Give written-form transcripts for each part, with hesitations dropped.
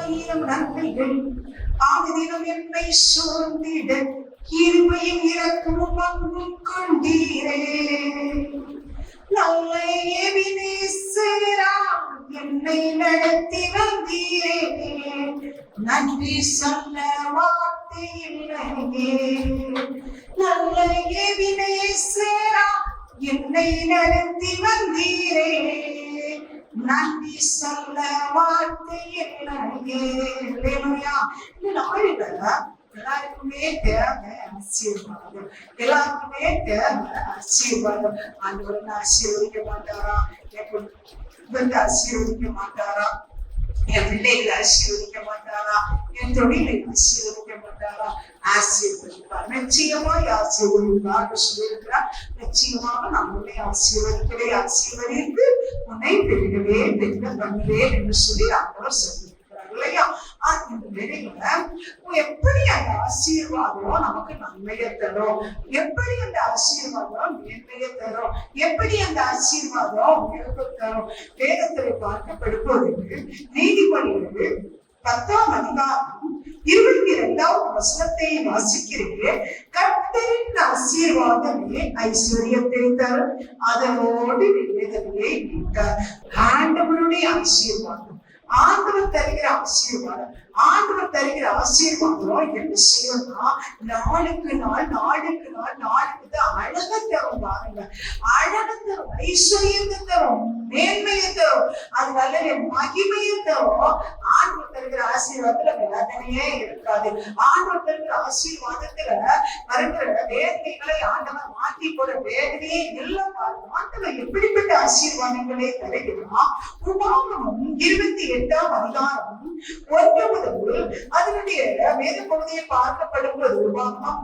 ஆயிரம் நன்மைகள் ஆதிதினம் என்னை சூழ்ந்திட கிருபையும் இரக்கமும் அன்பும் கொண்டீரே. நல்ல எபினேசரா என்னை நடத்தி வந்தீரே, நன்றி சொல்ல வார்த்தை இல்லையே. நல்ல எபினேசரா என்னை நடத்தி வந்தீரே, நன்றி சொல்ல வார்த்தை இல்லையே. இந்த நாளில எல்லாருக்குமே தேவை ஆசீர்வாதம், எல்லாருக்குமே தேவை ஆசீர்வாதம். ஆண்டவர் ஆசீர்வதிக்க மாட்டாரா? என் ஆசீர்வதிக்க மாட்டாரா? என் பிள்ளைகளை ஆசீர்வதிக்க மாட்டாரா? என் தொழிலை ஆசீர்வதிக்க மாட்டாரா? ஆசீர்வதிப்பார், நிச்சயமாய் ஆசீர்வதிப்பார் சொல்லியிருக்கிறார். நிச்சயமாக நான் உன்னை ஆசீர்வதிக்கவே ஆசீர்வதித்து உன்னை பெருகவே பெருக பண்ணுவேன் என்று சொல்லி ஆண்டவர் சொல்லியிருக்கிறார் இல்லையா? அந்த வேலைகளை எப்படி அந்த ஆசீர்வாதம் நமக்கு நன்மையை தரும், எப்படி அந்த ஆசீர்வாதம் மேன்மையை தரும், எப்படி அந்த ஆசீர்வாதம் உயர்வு தரும்? வேதத்தில் பார்க்கப்படும்போது நீதிபதிகள் 10ஆம் அதிகாரம் 22வது வசனத்தை வாசிக்கிறேன். கர்த்தரின் ஆசீர்வாதமே ஐஸ்வர்யத்தை தரும், அதனோடு வேதனையை நீட்டார். ஆண்டவருடைய ஆசீர்வாதம், ஆண்டவர் தருகிற ஆசீர்வாதம், ஆண்டவர் தருகிற ஆசீர்வாதம் என்ன செய்யணும்னா நாளுக்கு நாள் நாளுக்கு நாள் நாளுக்கு தான் அழகை தரும். பாருங்க, அழகை தரும், ஐஸ்வர்யத்தை தரும், மேன்மையை தரும், அது நல்ல மகிமையை தரும். ஆண்டவர் தருகிற ஆசீர்வாதத்துல வேதனையே இருக்காது. ஆண்டவர் தருகிற ஆசீர்வாதத்துல வருகிற வேதனைகளை ஆண்டவர் மாற்றி போட வேதனையே இல்லை. பாருங்க, ஆண்டவர் எப்படிப்பட்ட ஆசீர்வாதங்களே தருகிறார். உபாகமம் 28ஆம் அதிகாரம் 1 முதல் அதனுடைய வேத பகுதியை பார்க்கப்படும்போது உபாகமம்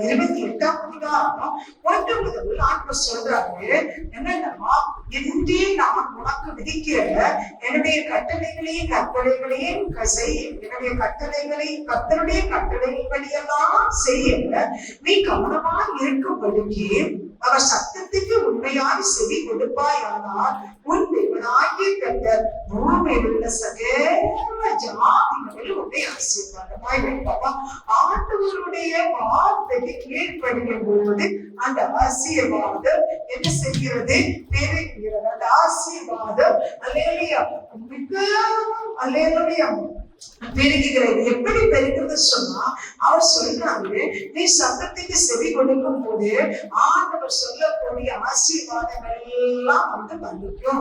28ஆம் அதிகாரம் 1 முதல் ஆண்டவர் சொல்றாரு என்னன்னா, இன்றே நான் உனக்கு விதிக்கிற என்னுடைய கட்டளைகளையும் கற்பனைகளையும் என்னுடைய கட்டளைகளையும் கர்த்தருடைய கட்டளைகளியெல்லாம் செய்ய நீ கவனமா இருக்கும்படிக்கு அவர் சத்தத்துக்கு உண்மையாக செவி கொடுப்பாயானால் உன் தேவனாகிய கர்த்தர் பூமியில் உள்ள சகல ஜாதிகளில் உன்னை ஆசீர்வாதமாய் வைப்பார். ஆண்டவருடைய வார்த்தைக்கு கீழ்ப்படியும் போது அந்த ஆசீர்வாதம் என்ன செய்கிறது? பெருகிறது. அந்த ஆசீர்வாதம் அல்லேலூயா மிகவும் அல்லேலூயா பெருகுகிறது. எப்படி பெருகிறது சொன்னா அவர் சொல்றாரு, நீ சத்தத்துக்கு செவி கொடுக்கும் போது ஆண்டவர் சொல்லக்கூடிய ஆசீர்வாதங்கள் எல்லாம் வலிக்கும்.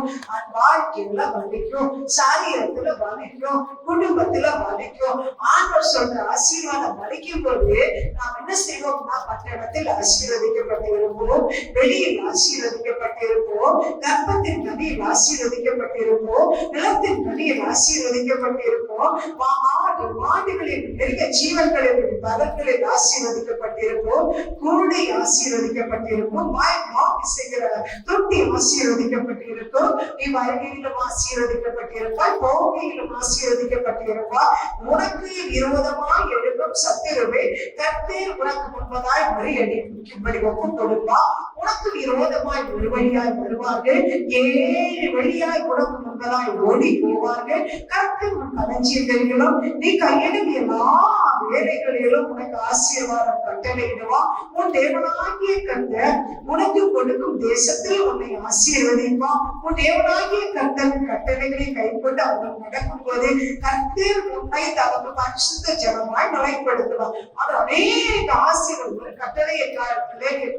வாழ்க்கையில வலிக்கும், சரீரத்துல வலிக்கும், குடும்பத்துல வலிக்கும். ஆண்டவர் சொல்ற ஆசீர்வாதம் வலிக்கும் போது நாம் என்ன செய்வோம்னா பட்டணத்தில் ஆசீர்வதிக்கப்பட்டிருப்போம், வெளியில் ஆசீர்வதிக்கப்பட்டிருப்போம், கர்ப்பத்தின் கனியில் ஆசீர்வதிக்கப்பட்டிருப்போம், நிலத்தின் கனியில் ஆசீர்வதிக்கப்பட்டிருப்போம், மாடுகளின் பெரிய ஜீவன்களின் பலன்களில் ஆசீர்வதிக்கப்பட்டிருப்போம், கூடை ஆசீர்வதிக்கப்பட்டிருப்போம், செய்கிற தொட்டி ஆசீர்வதிக்கப்பட்டிருக்கும், நீ வருகையிலும் ஆசீர்வதிக்கப்பட்டிருப்பாய், போகையிலும் ஆசீர்வதிக்கப்பட்டிருப்பாய். உனக்கு விரோதமாய் எழுப்பும் சத்துருவை கர்த்தர் உனக்கு முன்பதாய் முறியடிக்கும்படி ஒப்புக் கொடுப்பா. உனக்கு விரோதமாய் ஒரு வழியாய் வருவார்கள், 7 வழியாய் உனக்கு முன்பதாய் ஓடி போவார்கள். கர்த்தர் உன் களஞ்சியங்களிலும் நீ கையிடும் எல்லா வேலைகளிலும் உனக்கு ஆசீர்வாதம் கட்டளையிடுவான். உன் தேவனாகிய கர்த்தர் உனக்கு கொடுக்கும் தேசத்தில் உன்னை ஆசீர்வதிப்பான். உன் தேவனாகிய கர்த்தரின் கட்டளைகளை கைக்கொண்டு அவர்கள் நடக்கும் போது கர்த்தர் உன்னை தனது பரிசுத்த ஜனமாய் நிலைப்படுத்துவார். அது அநேக ஆசீர்வாதங்கள் கட்டளையை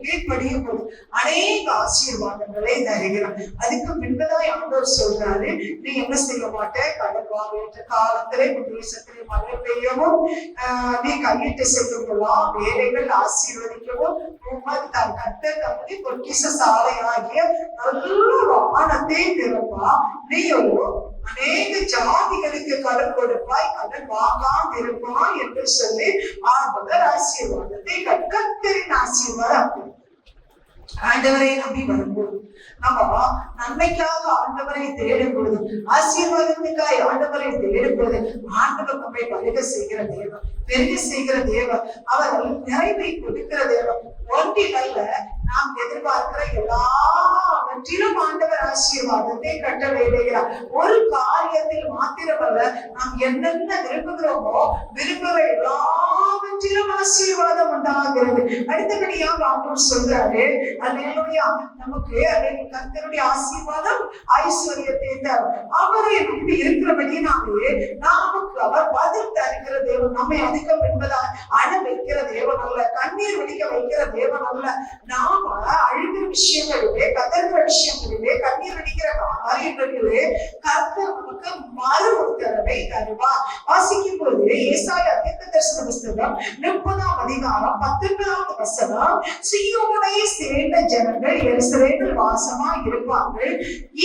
கீழ்ப்படியும் போது அநேக ஆசீர்வாதங்களை தருகிறார். அதுக்கு பின்பதாய் ஆண்டவர் சொல்றாரு, நீ என்ன செய்ய மாட்டே, கடல் வாங்க காலத்திலே தேசத்திலே மழை பெய்யவும் நீ கையிட்டு செல்லுங்களாம் வேலைகள் ஆசீர்வதிக்கவும் தான் கர்த்தர் தம்முடைய பொக்கிஷ சாலையாகிய நல்ல வானத்தை திறப்பா. நீயோ அநேக ஜாதிகளுக்கு கடன் கொடுப்பாய், கடன் வாங்காம இருப்பாய் என்று சொல்லி ஆண்டவர் ஆசீர்வாதத்தை கர்த்தரின் ஆசீர்வாதம். ஆண்டவரை நம்பி வரும்போது நம்ம நன்மைக்காக ஆண்டவரை தேடும் பொழுது, ஆசீர்வாதத்துக்காய் ஆண்டவரை தேடும் பொழுது ஆண்டவர் நம்மை பருக செய்கிற தேவன், பெருக செய்கிற தேவன், அவர் நிறைவை கொடுக்கிற தேவன். ஒன்றில் அல்ல, நாம் எதிர்பார்க்கிற எல்லாவற்றிலும் ஆண்டவர் ஆசீர்வாதத்தை கட்டளையிடுகிறார். ஒரு காரியத்தில் மாத்திரமல்ல, நாம் என்னென்ன விரும்புகிறோமோ விரும்புகிற எல்லாவற்றிலும் ஆசீர்வாதம் உண்டாகிறது. அடுத்தபடியாக ஆண்டவர் சொல்றாரு, அல்லேலூயா, நமக்கு கர்த்தருடைய ஆசீர்வாதம் ஐஸ்வர்யத்தை தரும். அவரை நம்பி இருக்கிறபடினாலே நமக்கு அவர் பதில் தருகிற தேவன். நம்மை அதிகம் என்பதால் அழ வைக்கிற தேவன் அல்ல, கண்ணீர் வடிக்க வைக்கிற தேவன் அல்ல. நாம அழுகிற விஷயங்களிலே, கதறுகிற விஷயங்களிலே, கண்ணீர் வடிக்கிற காரியங்களிலே கர்த்தர் நமக்கு மறு உத்தரவை தருவார். வாசிக்கும் போது ஏசாயா தீர்க்கதரிசன புஸ்தகம் 30ஆம் அதிகாரம் 19வது வசனம், சீயோனை சேர்ந்த ஜனங்கள் எருசலேமில் வாசமா இருப்பார்கள்.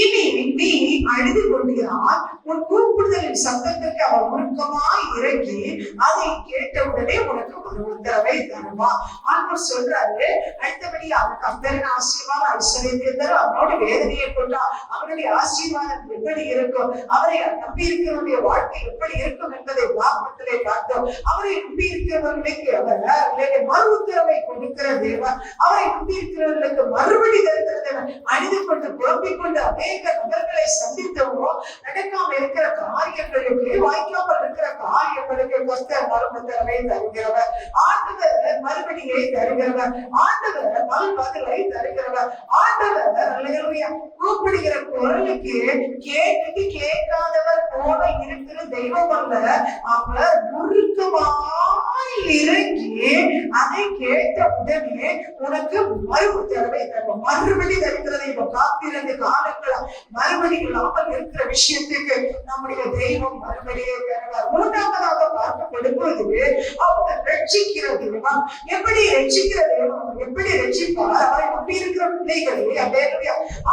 இனி நீ அழுது கொண்டிருந்தால் உன் கூப்பிடுதலின் சத்தத்திற்கு அவர் முழுக்கமாய் இறங்கி அதை கேட்டவுடனே உனக்கு ஒரு உத்தரவை தருவார். ஆண்டவர் சொல்றாரு, அடுத்தபடியாக கர்த்தரின் ஆசீர்வாதம் ஐஸ்வர்யத்தை தரும், அவனோட வேதனையை கொண்டா அவனுடைய ஆசீர்வாதம் எப்படி இருக்கும், அவரை நம்பி இருக்கிறவருடைய வாழ்க்கை எப்படி இருக்கும் என்பதை வாக்குமத்திலே பார்த்தோம். அவரை நம்பி இருக்கிறவர்களுக்கு அவர் மறு உத்தரவை கொடுக்கிற தேவன், அவரை நம்பி இருக்கிறவர்களுக்கு மறுபடி தருகிற தேவன். அணிந்து கொண்டு புலம்பிக் கொண்டு அநேக நபர்களை சந்தித்தவோ நடக்காம இருக்கிற காரியங்களுக்கு, வாய்க்காமல் இருக்கிற காரியங்களுக்கு கர்த்தர் மறு உத்தரவை தருகிறவர். ஆண்டவர் மறுபடியை தருகிறவர், ஆண்டவர் மறு பதிலை தருகிறவர். ஆண்டவர் கூப்பிடுகிற குரலுக்கு கேட்டு கேட்காதவர் போல இருக்கிற தெய்வம் அல்ல. அவர் முழுக்கமாய் இறங்கி அதை கேட்ட உடனே உனக்கு மறு உத்தரவை தருவோம். மறுபடி தருகிறதை இப்ப காத்திருந்து காலங்களா மறுபடி இல்லாமல் இருக்கிற விஷயத்துக்கு நம்முடைய தெய்வம் மறுபடியே தருவார். மூன்றாவதாக பார்க்கப்படும்போது அவர் ரட்சிக்கிற தெய்வம். எப்படி ரட்சிக்கிற தெய்வம், எப்படி ரட்சிப்பார்? அவரை நம்பி இருக்கிற பிள்ளைகளை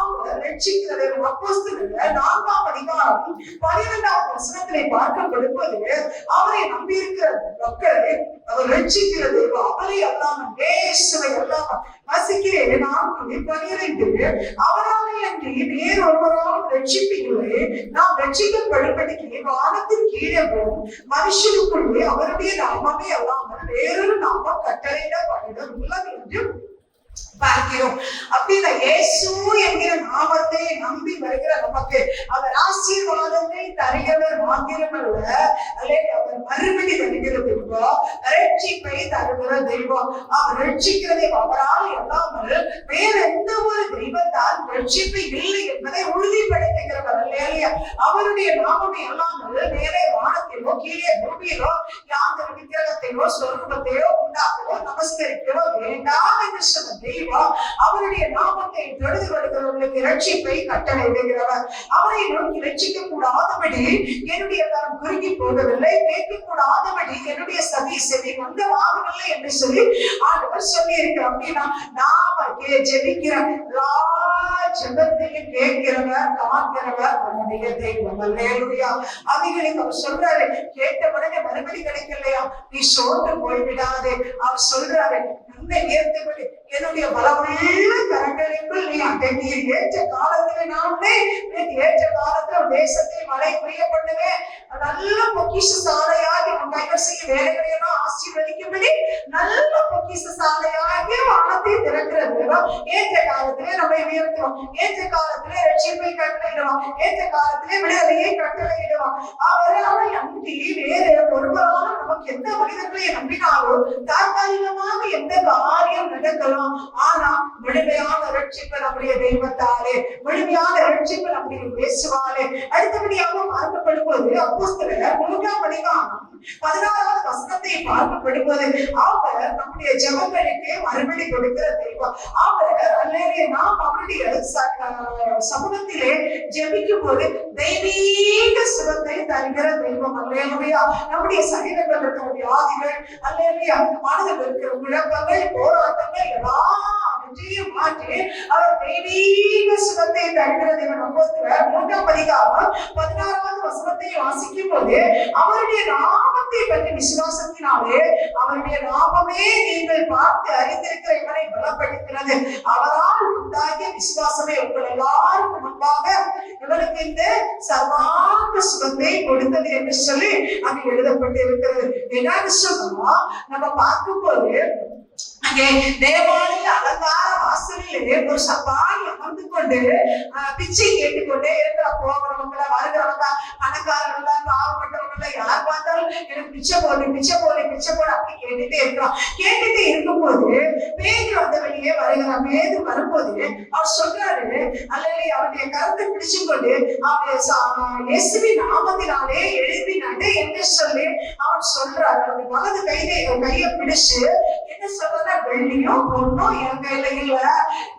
அவர் ரட்சிக்கிற தெய்வம். அப்போஸ்தலர் 4ஆம் அதிகாரம் 12வது வசனத்திலே பார்க்கப்படும்போது அவரை நம்பி இருக்கிற மக்களை அவர் ரட்சிக்கிற தெய்வம். அவரை அல்லாமல் இயேசுவை அல்லாமல் வாசிக்கிறேன் 4:12, அவராலே அன்றி வேறொருவரால் ரட்சிப்பில்லை, நாம் ரட்சிக்கப்படும்படிக்கு வானத்தின் கீழே போகும் மனுஷனுக்குள்ளே அவருடைய நாமமே அல்லாமல் வேறொரு நாமம் கட்டளையிடப்படவில்லை என்று பார்க்கிறோம். அப்படின்னா இயேசு என்கிற நாமத்தை நம்பி வருகிற நமக்கு அவர் ஆசீர்வாதத்தை தருகிறவர் மாத்திரமல்ல, அவர் மறுபடி தருகிற தெய்வம், ரட்சிப்பை தருகிற தெய்வம். அவர் ரட்சிக்கிறதை அவரால் இல்லாமல் வேற எந்த ஒரு தெய்வத்தால் ரட்சிப்பு இல்லை என்பதை உறுதிப்படுத்துகிறவர் இல்லையா? அவருடைய நாமமே இல்லாமல் வேறே வானத்திலோ கீழே பூமியிலோ யாந்த விக்கிரகத்தையோ சொர்க்கத்தையோ உண்டாக்கவோ நமஸ்கரிக்கவோ வேண்டாம் என்று சொன்ன தெய்வம் அவருடைய நாமத்தை தொழுது வருகிறவர்களுக்கு ரட்சிப்பை கட்டளையிடுகிறவர். அவரை நோக்கி ரட்சிக்க கூடாதபடி என்னுடைய கரம் குறுகி போகவில்லை, கேட்க கூடாதபடி என்னுடைய செவி மந்தமாகவில்லை என்று சொல்லி ஆண்டவர் சொல்லி இருக்கிறார். அப்படின்னா நாம ஜெபிக்கிற ஜெபத்தையும் கேட்கிறவர் காண்கிறவர் நம்முடைய தெய்வம். அல்லேலூயா. அவைகளுக்கு அவர் சொல்றாரு, கேட்ட உடனே மறுபடி கிடைக்கலையா, நீ சோர்ந்து போய்விடாதே. அவர் சொல்றாரு, உன்னை ஏற்றபடி என்னுடைய பலமுள்ள கரங்களுக்குள் நீ அடங்கி ஏற்ற காலத்துல நானே ஏற்ற காலத்துல தேசத்தை மழை புரிய பண்ணுவேன். நல்ல பொக்கிஷ சாலையாகி உன் கைகள் செய்ய வேலைகளையெல்லாம் ஆசீர்வதிக்கும்படி நல்ல பொக்கிஷ சாலையாகி வானத்தை திறக்கிறது. ஏற்ற காலத்திலே நம்மை உயர்த்துவோம், ஏற்ற காலத்திலே ரட்சிப்பை கட்டளையிடுவோம், ஏற்ற காலத்திலே விடுதலையை கட்டளையிடுவோம். அவரை நம்பி வேற ஒருவராலும் நமக்கு எந்த மனிதர்களை நம்பினாலும் தற்காலிகமாக எந்த காரியம் நடக்கலாம். ஆனா முழுமையான ரட்சிப்பு நம்முடைய தெய்வத்தாலே, முழுமையான ரட்சிப்பு நம்முடைய இயேசுவாலே. அடுத்தபடியாக பார்க்கப்படும்போது அப்போஸ்தலர் 3ஆம் அதிகாரம் 16வது வசனத்தை பார்க்கப்படும்போது அவர் நம்முடைய ஜெபங்களுக்கு மறுபடி கொடுக்கிற தெய்வம். அவர் நாம் அவருடைய சமூகத்திலே ஜெபிக்கும் போது தெய்வீக சுகத்தை தருகிற தெய்வம். அல்லேலூயா. நம்முடைய சரீரங்கள் இருக்கிற வியாதிகள், அல்லேலூயா, மனதில் இருக்கிற குழப்பங்கள், போராட்டங்கள் எல்லாம் மாற்றி அவர் தெய்வீக சுகத்தை தருகிற தேவன். அப்போஸ்தலர் 3ஆம் அதிகாரம் 16வது வசனத்தை வாசிக்கும் போது அவருடைய நாமத்தை பற்றி விசுவாசத்தினாலே அவருடைய நாமமே நீங்கள் பார்த்து அறிந்திருக்கிற இவரை பலப்படுத்துகிறது. அவரால் உண்டாகிய விசுவாசமே உங்கள் எல்லாருக்கும் முன்பாக இவருக்கு இந்த சர்வாங்க சுகத்தை கொடுத்தது என்று சொல்லி அங்கு எழுதப்பட்டு இருக்கிறது. என்னன்னு சொன்னா நம்ம பார்க்கும் போது அங்கே தேவாலய அலங்கார வாசலிலே ஒரு சப்பாணி அமர்ந்து கொண்டு கொண்டு பிச்சை கேட்டுக்கொண்டே இருக்கிற போகிறவங்கள வருகிறவங்க பணக்காரங்கள பாவப்பட்டவங்கள யார் பார்த்தாலும் எனக்கு பிச்சை போடு பிச்சை போடு பிச்சை போடு அப்படி கேட்டுட்டே இருக்கிறோம். கேட்டுட்டே இருக்கும்போது பேதுரு அந்த வெளியே வருகிறார். பேதுரு வரும்போது அவர் சொல்றாரு, அல்லது அவருடைய கருத்தை பிடிச்சு கொண்டு அவருடைய இயேசுவின் நாமத்தினாலே எழுப்பி நடு என்று சொல்லி அவன் சொல்றாரு. அவருடைய வலது கையை பிடிச்சு என்ன சொல்றா, வெள்ளியோ பொண்ணோ என் கையில இல்ல,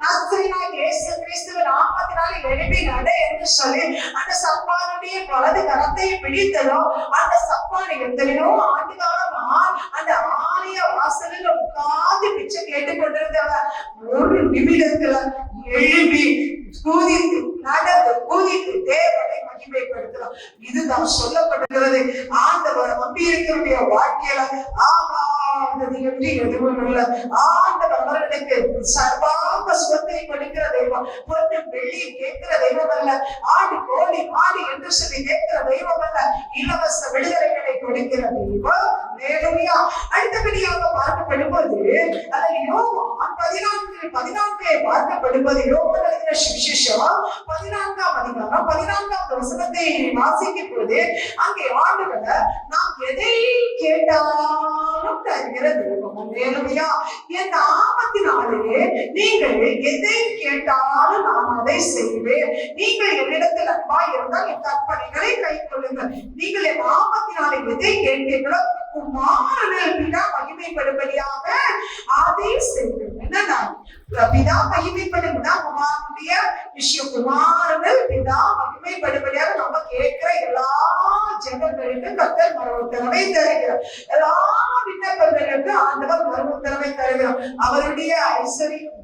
நசரேயனாகிய இயேசு கிறிஸ்துவின் நாமத்தினாலே எழுப்பி நடு என்று சொல்லி அந்த சப்பானுடைய வலது கரத்தை பிடித்ததோ அந்த சப்பான் எத்தனையோ ஆண்டு காலமா அந்த ஆலய வாசலில் உட்கார்ந்து பிச்சை கேட்டுக் கொண்டிருந்தவர் ஒரு நிமிடத்துல எழுப்பி கூதித்து நடந்து கூதித்து தேவனை மகிமைப்படுத்தலாம். இதுதான் சொல்லப்படுகிறது. ஆண்டவர் நம்பியிருக்கிறவருடைய வாழ்க்கையில ஆகாதது என்று எதுவும் இல்லை. ஆண்டவர் அவர்களுக்கு சர்வாங்க சுகத்தை கொடுக்கிற தெய்வம், பொண்ணு வெள்ளி கேட்கிற தெய்வம் அல்ல, ஆடு கோழி மாடு என்று சொல்லி கேட்கிற தெய்வம் அல்ல, இலவச விடுதலைகளை கொடுக்கிற தெய்வம். அடுத்தபடியாக பார்க்கப்படும்போது அதில் யோவான் 14 பார்க்கப்படும்போது யோவான் எழுதின சுவிசேஷம் 14ஆம் அதிகாரம் 14ஆவது வசனத்தை வாசிக்கும் போது அங்கே ஆண்டவர் நாம் எதை கேட்டாலும் தருகிற தெய்வம். அல்லேலூயா. என் நாமத்தினாலே நீங்கள் எதை கேட்டாலும் நான் அதை செய்வேன். நீங்கள் என்னிடத்தில் அன்பாய் இருந்தால் என் கற்பனைகளை கை கொள்ளுங்கள். நீங்கள் என் நாமத்தினாலே எதை கேட்கிறீர்களோ குமாரனில் பிதா மகிமைப்படும்படியாக அதை செய்வேன். என்னன்னா பிதா மகிமைப்படும்னா குமாரனுடைய விஷயம். குமாரனில் பிதா மகிமைப்படும்படியாக நம்ம கேட்கிற எல்லா ஜெபங்களுக்கு கர்த்தர் மறுஉத்தரவை தருகிறார். எல்லா விண்ணப்பங்களுக்கு ஆண்டவர் மறுஉத்தரவை தருகிறார். அவருடைய ஐஸ்வர்யம்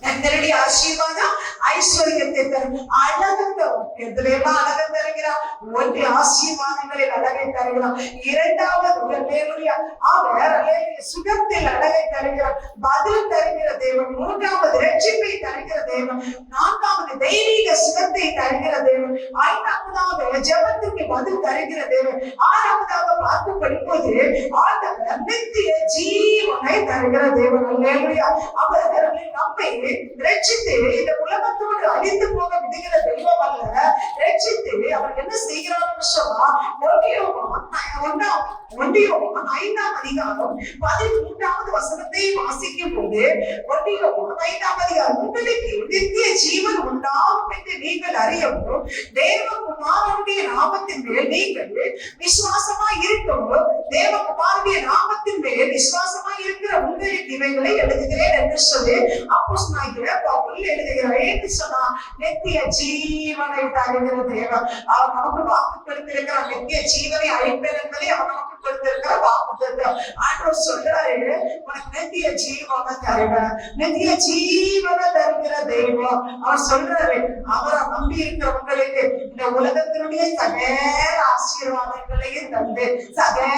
கர்த்தருடைய ஆசீர்வாதம் ஐஸ்வர்யத்தை தரும். அழகு தரும். எதுலையெல்லாம் அழகை தருகிறார்? ஒன்று ஆசீர்வாதங்களில் அழகை தருகிறார். இரண்டாவது அவர் சுகத்தில் அழகை தருகிறார், பதில் தருகிற தேவன். மூன்றாவது ரட்சிப்பை தருகிற தேவன். நான்காவது தெய்வீக சுகத்தை தருகிற தேவன். ஐந்தாவதாக ஜெபத்துக்கு பதில் தருகிற தேவன். ஆறாவதாக பார்த்து படிப்பது ஆண்டவர் நித்திய ஜீவனை தருகிற தேவன். அல்லேலூயா. அவர் நம்மை ரட்சித்து இந்த உலகத்தோடு அழிந்து போக விடுகிற தெய்வம் அல்ல. ரட்சித்து அவர் என்ன செய்கிறார் சொன்னா, ஒன்றியோவான் 5ஆம் அதிகாரம் 13ஆவது வசனத்தை வாசிக்கும் போது, ஒன்றியோவான் 5ஆம் அதிகாரம், உங்களுக்கு நித்திய ஜீவன் உண்டாகும் என்று நீங்கள் அறியவும் தேவகுமாரனுடைய நாமத்தின் மேல் நீங்கள் விசுவாசமா இருக்கவும் தேவகுமாரனுடைய நாமத்தின் மேல் விசுவாசமா இருக்கிற உங்களுக்கு இவைகளை எழுதுகிறேன் என்று சொல்லி அப்போஸ்தலனாகிய பவுல் எழுதுகிறார். என்று சொன்னா நித்திய ஜீவனை தருகிற தேவன். அவர் நமக்கு வாக்கு கொடுத்திருக்கிறார். நித்திய ஜீவனை அழிப்பேன் என்பதை அவர் நமக்கு கொடுத்திருக்கிற வாக்கு. ஆண்டவர் சொல்றாரு, உனக்கு நித்திய ஜீவனை தருவேன். நித்திய ஜீவனை தருகிற தெய்வம். அவர் சொல்றாரு, அவரை நம்பி இருக்கிறவங்களுக்கு இந்த உலகத்தினுடைய சகல ஆசீர்வாதங்களையும் தந்து சகல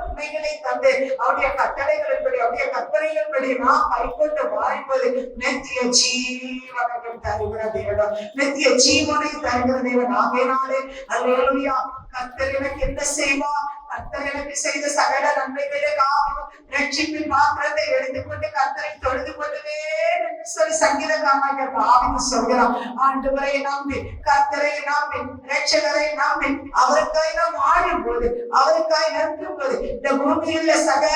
உண்மைகளை தந்து அவருடைய கட்டளைகளின்படி அவருடைய கற்பனைகளின்படி நாம் கைக்கொண்டு வாழ்வது நித்திய ஜீவனை தருகிற தேவன். நித்திய ஜீவனை தருகிற தேவன். ஆகையினாலே அல்லேலூயா. கர்த்தர் எனக்கு என்ன செய்வார்? கர்த்தர் எனக்கு செய்த சகல நன்மைகளுக்காகவும் ரட்சிப்பின் பாத்திரத்தை எடுத்துக்கொண்டு கர்த்தரை தொழுது கொள்ளுவேன் என்று சொல்லி சங்கீதக்காரனாகிய தாவீது சொல்கிறான். ஆண்டவரை நம்பி, கர்த்தரை நம்பி, ரட்சகரை நம்பி அவருக்காய் நாம் வாழும்போது, அவருக்காய் நிற்கும் போது இந்த பூமியில் சகல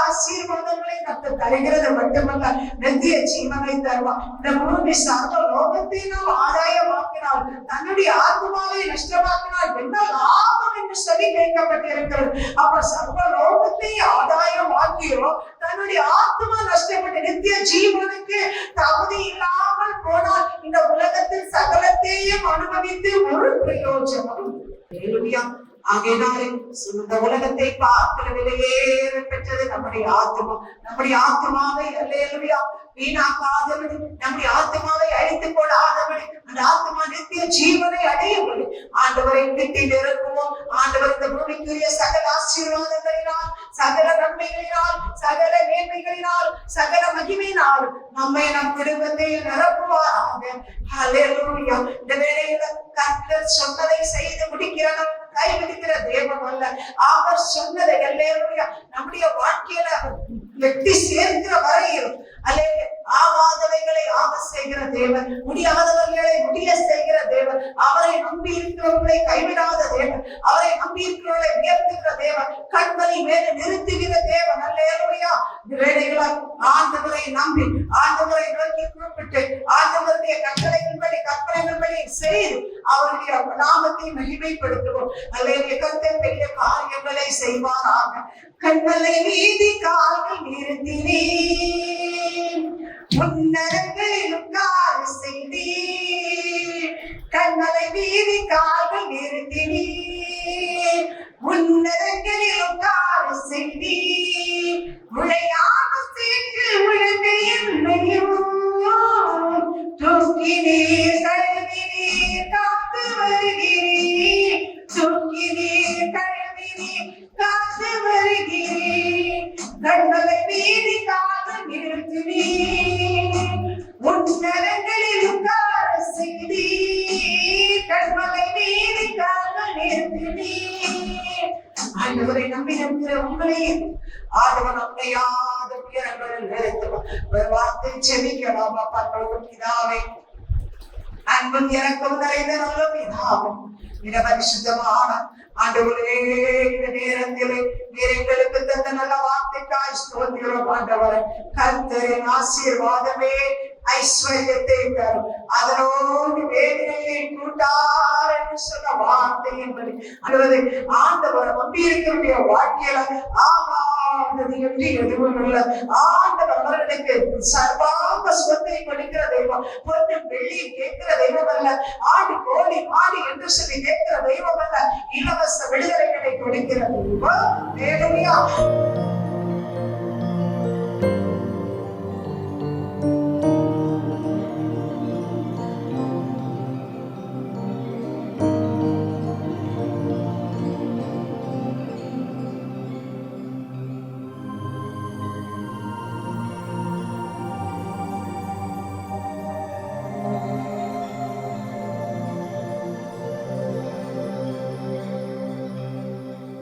ஆசீர்வாதங்களை கர்த்தர் தருகிறது மட்டுமல்ல, நித்திய ஜீவனை தருவார். இந்த பூமி சர்வ லோகத்தை நாம் ஆதாயமாக்கினால், தன்னுடைய ஆத்மாவை நஷ்டமாக்கினால் என்ன லாபம் என்று சொல்லி கேட்கப்பட்டிருக்கிறது. அப்ப சர்வ லோகத்தை ஆதாயமாக்கியோ தன்னுடைய ஆத்மா நஷ்டப்பட்டு நித்திய ஜீவனுக்கு தகுதி இல்லாமல் போனால் இந்த உலகத்தில் சகலத்தையும் அனுபவித்து ஒரு பிரயோஜனம். ஆகையினாலே இந்த உலகத்தை பார்க்கிற விலையேற பெற்றது நம்முடைய ஆத்மா. நம்முடைய ஆத்மாவை அல்லேலூயா வீணாக்காதபடி, நம்முடைய ஆத்மாவை அழித்துக் கொள்ளாதபடி, அந்த ஆத்மா நித்திய ஜீவனை அடையபடி ஆண்டவரை கிட்டி நெருங்குவோம். ஆண்டவர் இந்த பூமிக்குரிய சகல ஆசீர்வாதங்களினால், சகல நன்மைகளினால், சகல மேன்மைகளினால், சகல மகிமையினால் நம்மை நம் குடும்பத்தை நிரப்புவாராக. அல்லேலூயா. இந்த வேளையில கர்த்தர் சொன்னதை செய்து முடிக்கிறவர், கைவிடுகிற தேவன் அல்ல. அவர் சொன்னதை அல்லேலூயா நம்முடைய வாழ்க்கையில வெட்டி சேர்க்கிற வரையில் அல்லே ஆகாதவைகளை ஆக செய்கிற தேவன், முடியாதவர்களை முடிய செய்கிற தேவன், அவரை நம்பி இருக்கிறவர்களை கைவிடாத தேவன், அவரை நம்பி இருக்கிறவர்களை உயர்த்துகிற தேவன், கண்களை மேலே நிறுத்துகிற தேவன். அல்லேலூயா. இந்த வேளைகளை ஆண்டவரை நம்பி ஆண்டவரை நோக்கி கூப்பிட்டு ஆண்டவருடைய கட்டளைகளின்படி கற்பனைகளின்படி செய்து அவருடைய நாமத்தை மகிமைப்படுத்துவோம். அல்லேலூயா. கர்த்தர் பெரிய காரியங்களை செய்வாராக. கண்களை நீதி கால்கள் நிறுத்தினே, முன்னரங்களிலும் கால் செய்தீ, கண்களை நீதி கால்கள் நிறுத்தினே, முன்னரங்களிலும் கால் செய்தீ, உழையாம சேர்த்து உழைந்து என்னையும் தூக்கினீர், கழுவினீர், காத்து வருகிறீர், தூக்கினீர், கழுவினீர், காத்து வருகிறீர், கண்களை நீதி கால்கள் நிறுத்தினீர், உன்னதங்களில் உட்கார செய்தீர், கண்களை நீதி கால்கள் நிறுத்தினீர். ஆண்டவரை நம்பி நிற்கிற உங்களையும் ஆண்டவன் அப்படியாத உயரங்களில் நிறுத்துவார். ஒரு வார்த்தை செபிக்கலாம். அப்பா பிதாவே, அன்பும் இறக்கம் நிறைந்த நல்ல பிதாவே, மிக பரிசுத்தமான ஆண்டவரே, இந்த நேரத்திலே நீர் எங்களுக்கு தந்த நல்ல வார்த்தைக்காய் ஸ்தோத்திரம். ஆண்டவரே, கர்த்தரின் ஆசீர்வாதமே ஐஸ்வர்யத்தை தரும், அதனோடு வேதனையை கூட்டார் என்று சொன்ன வார்த்தையின்படி ஆண்டவர் நம்பியிருக்கிற வாழ்க்கையில ஆகாதது என்று எதுவும் இல்லை. ஆண்டவர் அவர்களுக்கு சர்வாங்க சுகத்தை கொடுக்கிற தெய்வம், பொண்ணு வெள்ளி கேட்கிற தெய்வம் அல்ல, ஆடு கோழி மாடி என்று சொல்லி கேட்கிற தெய்வம் அல்ல, இலவச விடுதலைகளை கொடுக்கிற தெய்வம்.